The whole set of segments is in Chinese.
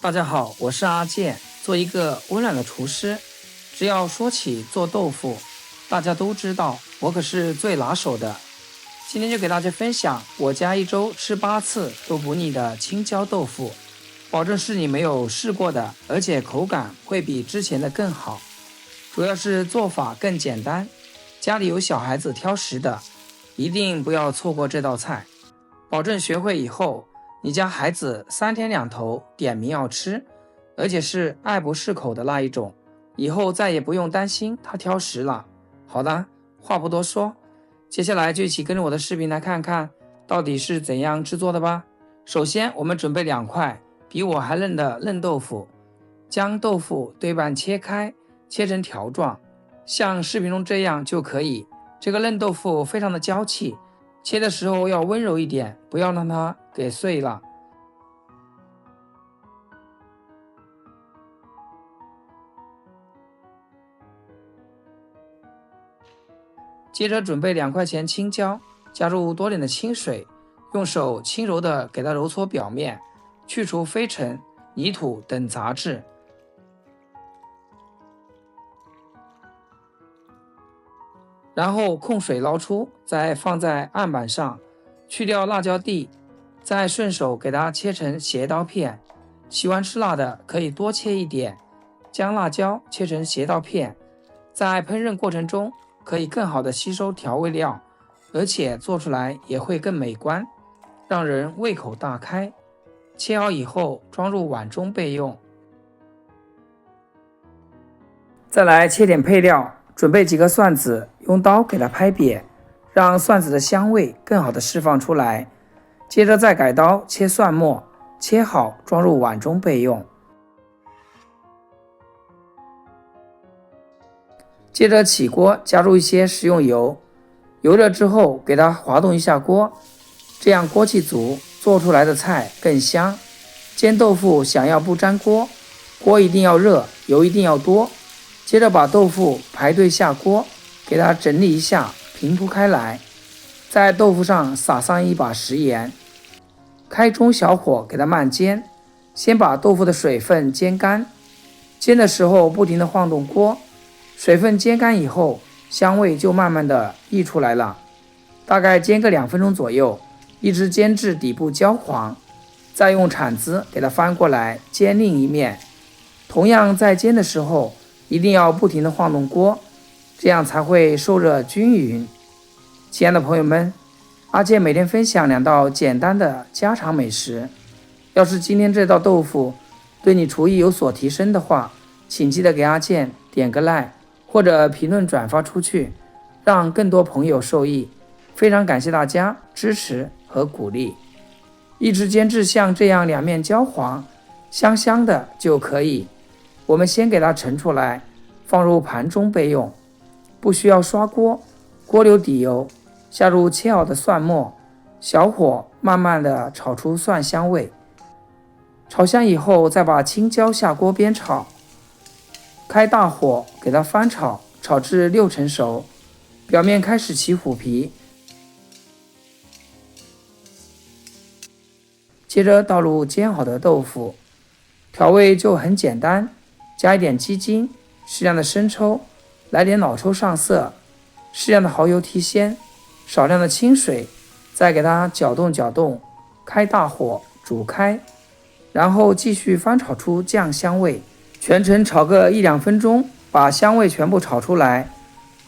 大家好，我是阿健，做一个温暖的厨师。只要说起做豆腐，大家都知道我可是最拿手的。今天就给大家分享我家一周吃8次都不腻的青椒豆腐，保证是你没有试过的，而且口感会比之前的更好。主要是做法更简单，家里有小孩子挑食的，一定不要错过这道菜，保证学会以后你家孩子3天2头点名要吃，而且是爱不释口的那一种，以后再也不用担心他挑食了。好的，话不多说，接下来就一起跟着我的视频来看看到底是怎样制作的吧。首先我们准备2块比我还嫩的嫩豆腐，将豆腐对半切开，切成条状，像视频中这样就可以。这个嫩豆腐非常的娇气，切的时候要温柔一点，不要让它给碎了。接着准备2块钱青椒，加入多点的清水，用手轻柔的给它揉搓表面，去除飞尘、泥土等杂质。然后控水捞出，再放在案板上，去掉辣椒蒂，再顺手给它切成斜刀片。喜欢吃辣的可以多切一点，将辣椒切成斜刀片，在烹饪过程中可以更好的吸收调味料，而且做出来也会更美观，让人胃口大开。切好以后装入碗中备用。再来切点配料，准备几个蒜子，用刀给它拍扁，让蒜子的香味更好的释放出来。接着再改刀切蒜末，切好装入碗中备用。接着起锅，加入一些食用油，油热之后给它滑动一下锅，这样锅气足，做出来的菜更香。煎豆腐想要不粘锅，锅一定要热，油一定要多。接着把豆腐排队下锅，给它整理一下，平铺开来，在豆腐上撒上一把食盐，开中小火给它慢煎，先把豆腐的水分煎干，煎的时候不停地晃动锅，水分煎干以后，香味就慢慢的溢出来了。大概煎个2分钟左右，一直煎至底部焦黄，再用铲子给它翻过来煎另一面。同样在煎的时候一定要不停地晃动锅，这样才会受热均匀。亲爱的朋友们，阿健每天分享2道简单的家常美食，要是今天这道豆腐对你厨艺有所提升的话，请记得给阿健点个 like 或者评论转发出去，让更多朋友受益。非常感谢大家支持和鼓励，一直煎至像这样2面焦黄，香香的就可以。我们先给它盛出来，放入盘中备用，不需要刷锅，锅留底油，下入切好的蒜末，小火慢慢的炒出蒜香味。炒香以后再把青椒下锅煸炒，开大火给它翻炒，炒至6成熟，表面开始起虎皮。接着倒入煎好的豆腐，调味就很简单，加一点鸡精，适量的生抽，来点老抽上色，适量的蚝油提鲜，少量的清水，再给它搅动搅动，开大火煮开，然后继续翻炒出酱香味，全程炒个1-2分钟，把香味全部炒出来，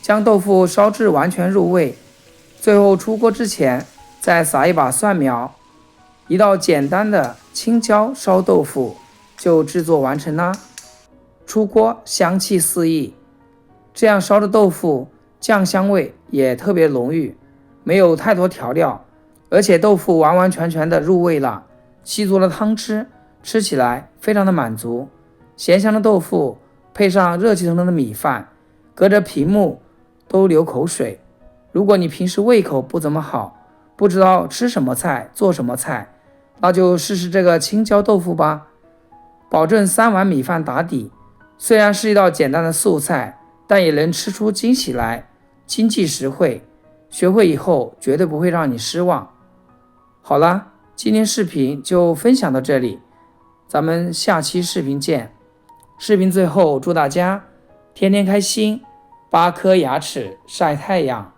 将豆腐烧至完全入味。最后出锅之前再撒一把蒜苗，一道简单的青椒烧豆腐就制作完成啦。出锅香气四溢，这样烧的豆腐酱香味也特别浓郁，没有太多调料，而且豆腐完完全全的入味了，吸足了汤汁，吃起来非常的满足。咸香的豆腐配上热气腾腾的米饭，隔着屏幕都流口水。如果你平时胃口不怎么好，不知道吃什么菜做什么菜，那就试试这个青椒豆腐吧，保证3碗米饭打底。虽然是一道简单的素菜，但也能吃出惊喜来，经济实惠，学会以后绝对不会让你失望。好了，今天视频就分享到这里，咱们下期视频见。视频最后祝大家天天开心，8颗牙齿晒太阳。